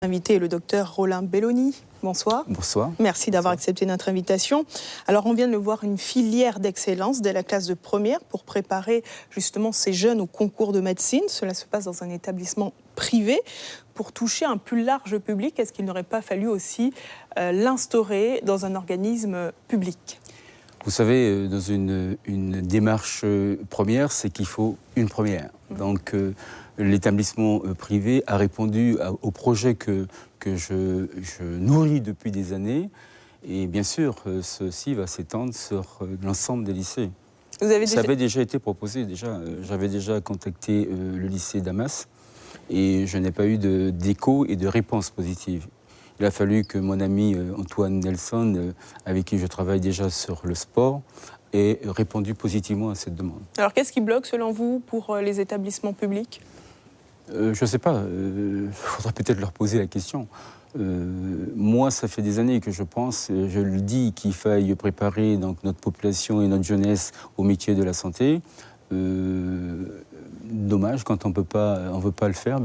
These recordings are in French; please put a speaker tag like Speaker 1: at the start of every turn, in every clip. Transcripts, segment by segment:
Speaker 1: Invité est le docteur Roland Belloni. Bonsoir.
Speaker 2: Bonsoir.
Speaker 1: Merci d'avoir accepté notre invitation. Alors, on vient de le voir, une filière d'excellence dès la classe de première pour préparer justement ces jeunes au concours de médecine. Cela se passe dans un établissement privé. Pour toucher un plus large public, est-ce qu'il n'aurait pas fallu aussi l'instaurer dans un organisme public ?
Speaker 2: Vous savez, dans une démarche première, c'est qu'il faut une première. Donc, l'établissement privé a répondu au projet que je nourris depuis des années. Et bien sûr, ceci va s'étendre sur l'ensemble des lycées. Ça avait déjà été proposé. J'avais déjà contacté le lycée Damas et je n'ai pas eu d'écho et de réponse positive. Il a fallu que mon ami Antoine Nelson, avec qui je travaille déjà sur le sport, ait répondu positivement à cette demande.
Speaker 1: Alors qu'est-ce qui bloque selon vous pour les établissements publics ?
Speaker 2: Je ne sais pas, il faudra peut-être leur poser la question. Moi, ça fait des années que je pense, je le dis, qu'il faille préparer donc, notre population et notre jeunesse au métier de la santé. Dommage, quand on ne veut pas le faire,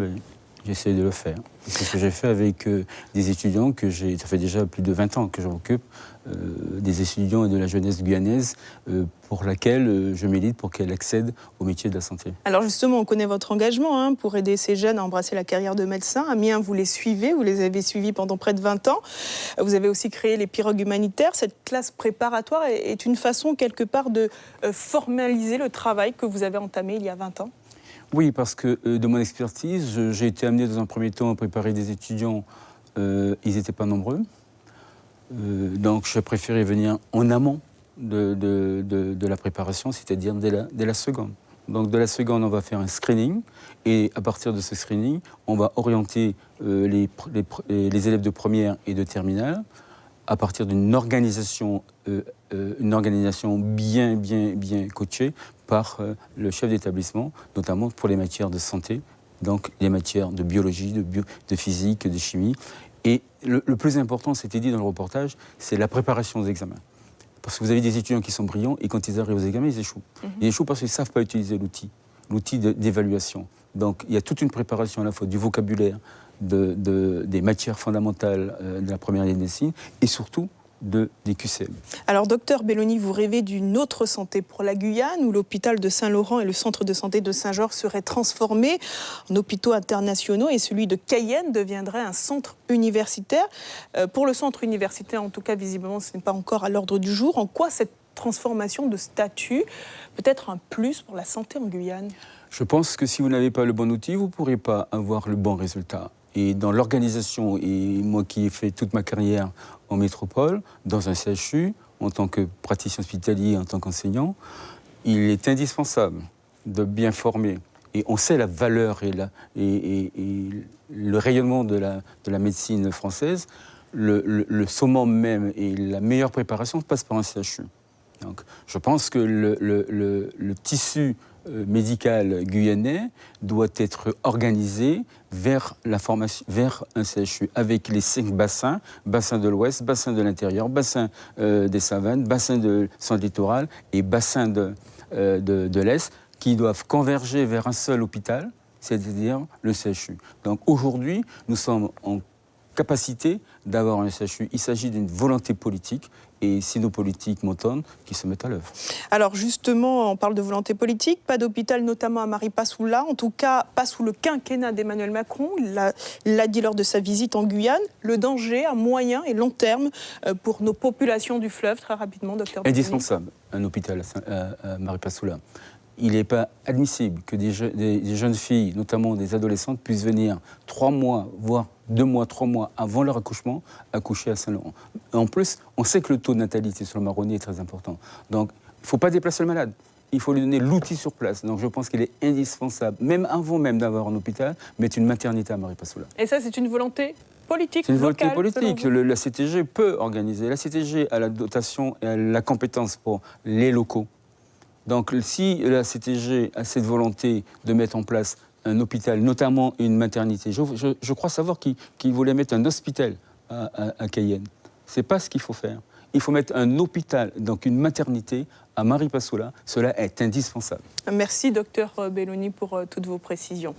Speaker 2: j'essaie de le faire. C'est ce que j'ai fait avec des étudiants ça fait déjà plus de 20 ans que je m'occupe, des étudiants et de la jeunesse guyanaise, pour laquelle je milite pour qu'elle accède au métier de la santé.
Speaker 1: Alors justement, on connaît votre engagement pour aider ces jeunes à embrasser la carrière de médecin. Amiens, vous les suivez, vous les avez suivis pendant près de 20 ans. Vous avez aussi créé les pirogues humanitaires. Cette classe préparatoire est une façon quelque part de formaliser le travail que vous avez entamé il y a 20 ans.
Speaker 2: Oui, parce que de mon expertise, j'ai été amené dans un premier temps à préparer des étudiants. Ils n'étaient pas nombreux. Donc, je préférais venir en amont de la préparation, c'est-à-dire dès la seconde. Donc, de la seconde, on va faire un screening. Et à partir de ce screening, on va orienter les élèves de première et de terminale à partir d'une organisation bien coachée par le chef d'établissement, notamment pour les matières de santé, donc les matières de biologie, de physique, de chimie. Et le plus important, c'était dit dans le reportage, c'est la préparation aux examens. Parce que vous avez des étudiants qui sont brillants et quand ils arrivent aux examens, ils échouent. Ils échouent parce qu'ils ne savent pas utiliser l'outil d'évaluation. Donc il y a toute une préparation à la fois du vocabulaire, des matières fondamentales de la première année de médecine et surtout des QCM.
Speaker 1: Alors, docteur Belloni, vous rêvez d'une autre santé pour la Guyane, où l'hôpital de Saint-Laurent et le centre de santé de Saint-Georges seraient transformés en hôpitaux internationaux et celui de Cayenne deviendrait un centre universitaire. Pour le centre universitaire, en tout cas, visiblement, ce n'est pas encore à l'ordre du jour. En quoi cette transformation de statut peut être un plus pour la santé en Guyane ?
Speaker 2: Je pense que si vous n'avez pas le bon outil, vous ne pourrez pas avoir le bon résultat. Et dans l'organisation, et moi qui ai fait toute ma carrière en métropole, dans un CHU, en tant que praticien hospitalier, en tant qu'enseignant, il est indispensable de bien former. Et on sait la valeur et le rayonnement de la médecine française. Le summum même et la meilleure préparation passe par un CHU. Donc, je pense que le tissu médical guyanais doit être organisé vers la formation, vers un CHU, avec les 5 bassins, bassin de l'Ouest, bassin de l'intérieur, bassin des savanes, bassin de centre littoral et bassin de l'Est, qui doivent converger vers un seul hôpital, c'est-à-dire le CHU. Donc aujourd'hui, nous sommes en capacité d'avoir un CHU. Il s'agit d'une volonté politique et si nos politiques m'entendent, qui se mettent à l'œuvre.
Speaker 1: Alors justement, on parle de volonté politique, pas d'hôpital notamment à Maripasoula, en tout cas pas sous le quinquennat d'Emmanuel Macron, il l'a dit lors de sa visite en Guyane, le danger à moyen et long terme pour nos populations du fleuve, très rapidement, docteur Belloni.
Speaker 2: Indispensable, un hôpital à Maripasoula. Il n'est pas admissible que des jeunes filles, notamment des adolescentes, puissent venir 3 mois, voire 2 mois, 3 mois avant leur accouchement, accoucher à Saint-Laurent. En plus, on sait que le taux de natalité sur le Maroni est très important. Donc, il ne faut pas déplacer le malade. Il faut lui donner l'outil sur place. Donc, je pense qu'il est indispensable, même avant même d'avoir un hôpital, mettre une maternité à Maripasoula.
Speaker 1: Et ça, c'est une volonté politique,
Speaker 2: c'est une volonté
Speaker 1: locale,
Speaker 2: politique. La CTG peut organiser. La CTG a la dotation et a la compétence pour les locaux. Donc si la CTG a cette volonté de mettre en place un hôpital, notamment une maternité, je crois savoir qu'il voulait mettre un hospital à Cayenne. Ce n'est pas ce qu'il faut faire. Il faut mettre un hôpital, donc une maternité à Maripasoula. Cela est indispensable.
Speaker 1: Merci, docteur Belloni, pour toutes vos précisions.